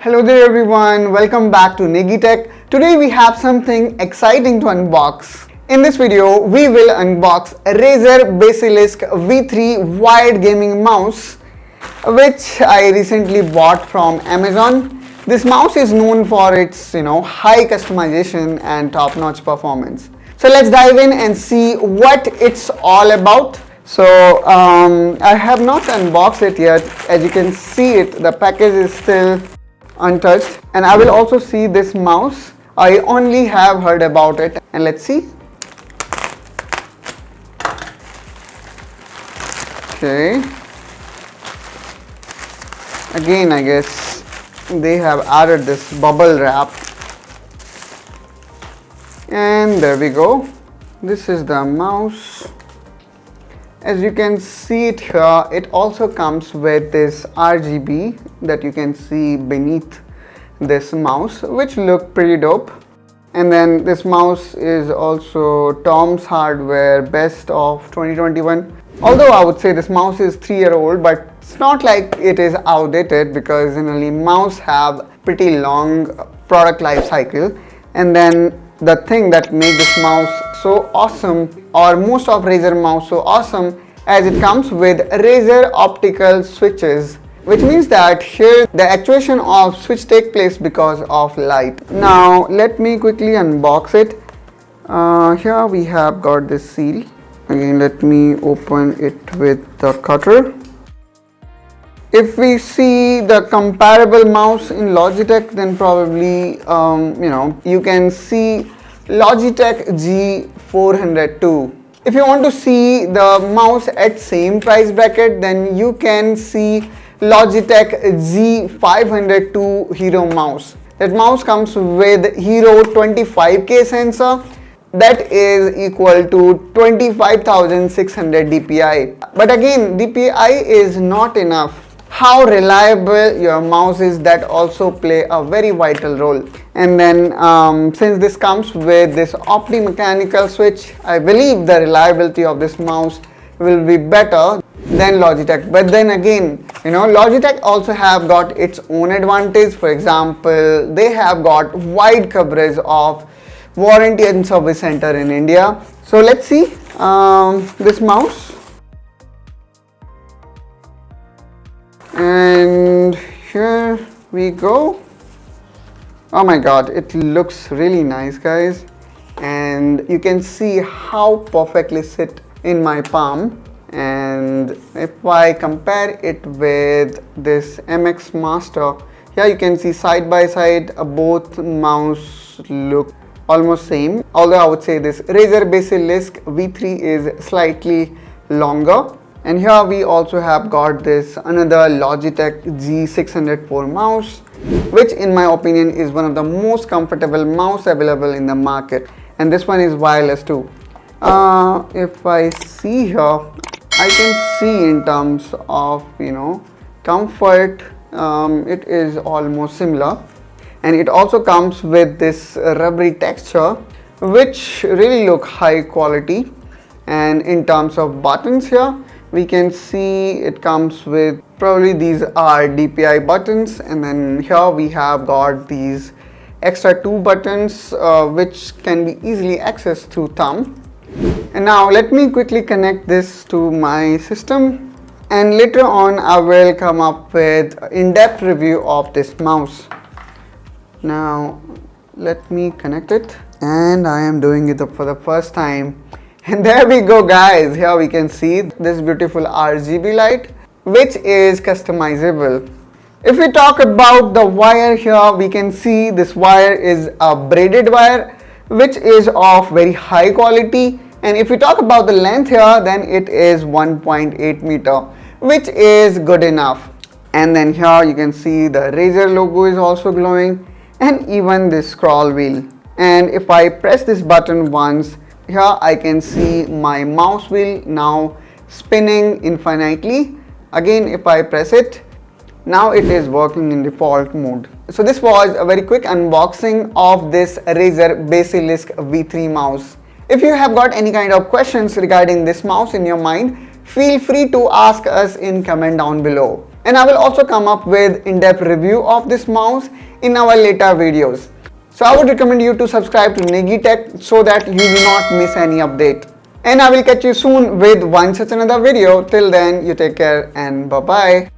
Hello there everyone, welcome back to Negi Tech. Today we have something exciting to unbox. In this video, we will unbox a Razer Basilisk V3 wired gaming mouse, which I recently bought from Amazon. This mouse is known for its high customization and top-notch performance. So let's dive in and see what it's all about. So I have not unboxed it yet. As you can see it, the package is still untouched, and I will also see this mouse. I only have heard about it, and let's see. Okay, again I guess they have added this bubble wrap, and there we go. This is the mouse. As you can see it here, it also comes with this RGB that you can see beneath this mouse, which look pretty dope. And then this mouse is also Tom's Hardware Best of 2021. Although I would say this mouse is 3-year-old, but it's not like it is outdated, because generally mouse have pretty long product life cycle. And then the thing that makes this mouse so awesome, or most of Razer mouse so awesome, as it comes with Razer Optical Switches, which means that here the actuation of switch take place because of light. Now let me quickly unbox it. Here we have got this seal. Again, let me open it with the cutter. If we see the comparable mouse in Logitech, then probably you can see Logitech G502. If you want to see the mouse at same price bracket, then you can see Logitech G502 Hero mouse. That mouse comes with Hero 25K sensor that is equal to 25,600 DPI. But again, DPI is not enough. How reliable your mouse is, that also play a very vital role. And then since this comes with this opti-mechanical switch, I believe the reliability of this mouse will be better than Logitech. But then again, Logitech also have got its own advantage. For example, they have got wide coverage of warranty and service center in India. So let's see this mouse. And here we go. Oh my god, it looks really nice, guys, and you can see how perfectly sit in my palm. And if I compare it with this MX Master, here you can see side by side both mouse look almost same, although I would say this Razer Basilisk V3 is slightly longer. And here we also have got this another Logitech G604 mouse, which in my opinion is one of the most comfortable mouse available in the market. And this one is wireless too. If I see here, I can see in terms of comfort, it is almost similar. And it also comes with this rubbery texture, which really look high quality. And in terms of buttons here, we can see it comes with probably these are DPI buttons, and then here we have got these extra 2 buttons which can be easily accessed through thumb. And now let me quickly connect this to my system, and later on I will come up with in-depth review of this mouse. Now let me connect it, and I am doing it for the first time. And there we go, guys. Here we can see this beautiful RGB light, which is customizable. If we talk about the wire here, we can see this wire is a braided wire, which is of very high quality. And if we talk about the length here, then it is 1.8 meter, which is good enough. And then here you can see the Razer logo is also glowing, and even this scroll wheel. And if I press this button once, here I can see my mouse wheel now spinning infinitely. Again, if I press it, now it is working in default mode. So this was a very quick unboxing of this Razer Basilisk V3 mouse. If you have got any kind of questions regarding this mouse in your mind, feel free to ask us in comment down below. and I will also come up with in-depth review of this mouse in our later videos. So I would recommend you to subscribe to Negi Tech so that you will not miss any update. And I will catch you soon with one such another video. Till then, you take care and bye bye.